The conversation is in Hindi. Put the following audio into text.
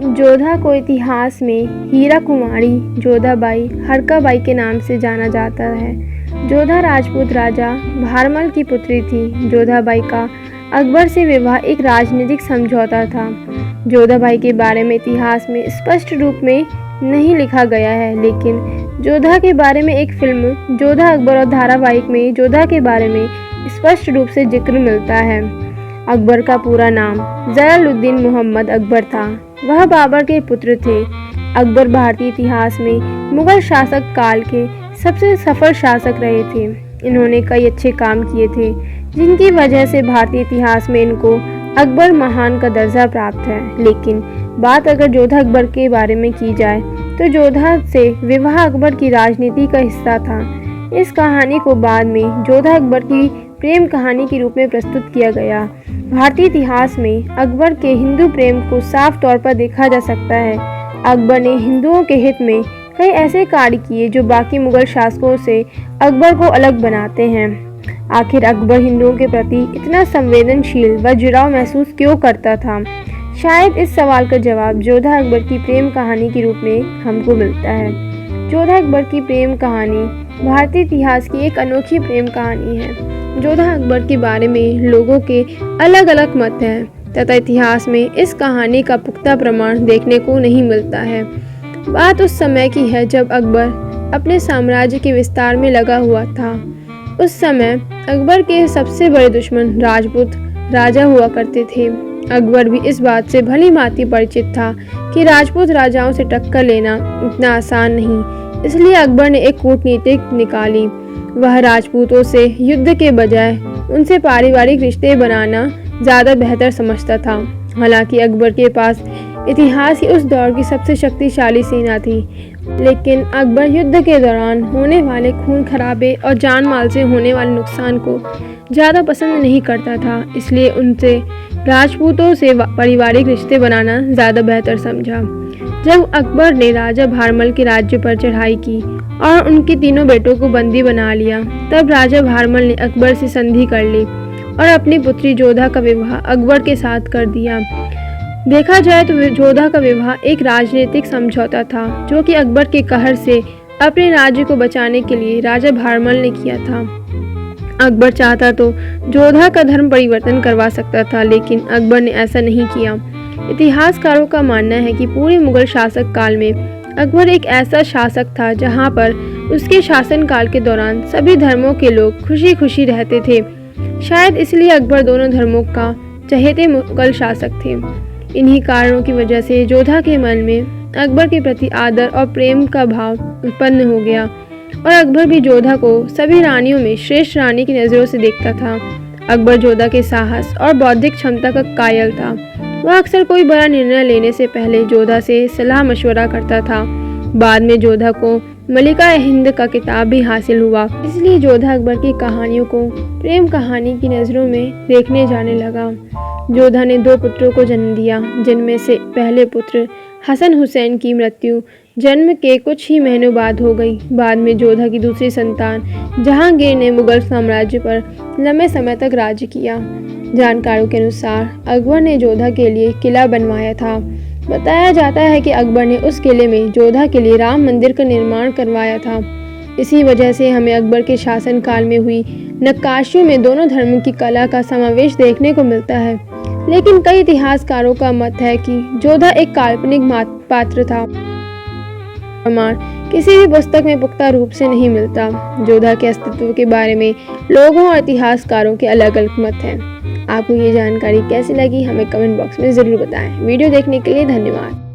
जोधा को इतिहास में हीरा कुमारी, जोधाबाई, हरकाबाई के नाम से जाना जाता है। जोधा राजपूत राजा भारमल की पुत्री थी। जोधाबाई का अकबर से विवाह एक राजनीतिक समझौता था। जोधाबाई के बारे में इतिहास में स्पष्ट रूप में नहीं लिखा गया है, लेकिन जोधा के बारे में एक फिल्म जोधा अकबर और धारावाहिक में जोधा के बारे में स्पष्ट रूप से जिक्र मिलता है। अकबर का पूरा नाम जलालुद्दीन मोहम्मद अकबर था। वह बाबर के पुत्र थे। अकबर भारतीय इतिहास में मुगल शासक काल के सबसे सफल शासक रहे थे। इन्होंने कई अच्छे काम किए थे, जिनकी वजह से भारतीय इतिहास में इनको अकबर महान का दर्जा प्राप्त है। लेकिन बात अगर जोधा अकबर के बारे में की जाए तो जोधा से विवाह अकबर की राजनीति का हिस्सा था। इस कहानी को बाद में जोधा अकबर की प्रेम कहानी के रूप में प्रस्तुत किया गया। भारतीय इतिहास में अकबर के हिंदू प्रेम को साफ तौर पर देखा जा सकता है। अकबर ने हिंदुओं के हित में कई ऐसे कार्य किए जो बाकी मुगल शासकों से अकबर को अलग बनाते हैं। आखिर अकबर हिंदुओं के प्रति इतना संवेदनशील व जुड़ाव महसूस क्यों करता था? शायद इस सवाल का जवाब जोधा अकबर की प्रेम कहानी के रूप में हमको मिलता है। जोधा अकबर की प्रेम कहानी भारतीय इतिहास की एक अनोखी प्रेम कहानी है। जोधा अकबर के बारे में लोगों के अलग अलग मत हैं तथा इतिहास में इस कहानी का पुख्ता प्रमाण देखने को नहीं मिलता है। बात उस समय की है जब अकबर अपने साम्राज्य के विस्तार में लगा हुआ था। उस समय अकबर के सबसे बड़े दुश्मन राजपूत राजा हुआ करते थे। अकबर भी इस बात से भली भांति परिचित था कि राजपूत राजाओं से टक्कर लेना इतना आसान नहीं। इसलिए अकबर ने एक कूटनीति निकाली। वह राजपूतों से युद्ध के बजाय उनसे पारिवारिक रिश्ते बनाना ज़्यादा बेहतर समझता था। हालांकि अकबर के पास इतिहास की उस दौर की सबसे शक्तिशाली सेना थी, लेकिन अकबर युद्ध के दौरान होने वाले खून खराबे और जान माल से होने वाले नुकसान को ज़्यादा पसंद नहीं करता था। इसलिए उनसे राजपूतों से पारिवारिक रिश्ते बनाना ज़्यादा बेहतर समझा। जब अकबर ने राजा भारमल के राज्य पर चढ़ाई की और उनके तीनों बेटों को बंदी बना लिया, तब राजा भारमल ने अकबर से संधि कर ली और अपनी पुत्री जोधा का विवाह अकबर के साथ कर दिया। देखा जाए तो जोधा का विवाह एक राजनीतिक समझौता था, जो कि अकबर के कहर से अपने राज्य को बचाने के लिए राजा भारमल ने किया था। अकबर चाहता तो जोधा का धर्म परिवर्तन करवा सकता था, लेकिन अकबर ने ऐसा नहीं किया। इतिहासकारों का मानना है कि पूरे मुगल शासक काल में अकबर एक ऐसा शासक था जहां पर उसके शासनकाल के दौरान सभी धर्मों के लोग खुशी खुशी रहते थे। शायद इसलिए अकबर दोनों धर्मों का चहेते मुगल शासक थे। इन्हीं कारणों की वजह से जोधा के मन में अकबर के प्रति आदर और प्रेम का भाव उत्पन्न हो गया और अकबर भी जोधा को सभी रानियों में श्रेष्ठ रानी की नज़रों से देखता था। अकबर जोधा के साहस और बौद्धिक क्षमता का कायल था। वह अक्सर कोई बड़ा निर्णय लेने से पहले जोधा से सलाह मशवरा करता था। बाद में जोधा को मलिका हिंद का खिताब भी हासिल हुआ। इसलिए जोधा अकबर की कहानियों को प्रेम कहानी की नज़रों में देखने जाने लगा। जोधा ने 2 पुत्रों को जन्म दिया, जिनमें से पहले पुत्र हसन हुसैन की मृत्यु जन्म के कुछ ही महीनों बाद हो गई। बाद में जोधा की दूसरी संतान जहांगीर ने मुगल साम्राज्य पर लंबे समय तक राज्य किया। जानकारों के अनुसार अकबर ने जोधा के लिए किला बनवाया था। बताया जाता है कि अकबर ने उस किले में जोधा के लिए राम मंदिर का निर्माण करवाया था। इसी वजह से हमें अकबर के शासनकाल में हुई नक्काशियों में दोनों धर्मों की कला का समावेश देखने को मिलता है। लेकिन कई इतिहासकारों का मत है कि जोधा एक काल्पनिक पात्र था। प्रमाण किसी भी पुस्तक में पुख्ता रूप से नहीं मिलता। जोधा के अस्तित्व के बारे में लोगों और इतिहासकारों के अलग अलग मत हैं। आपको ये जानकारी कैसी लगी हमें कमेंट बॉक्स में ज़रूर बताएं। वीडियो देखने के लिए धन्यवाद।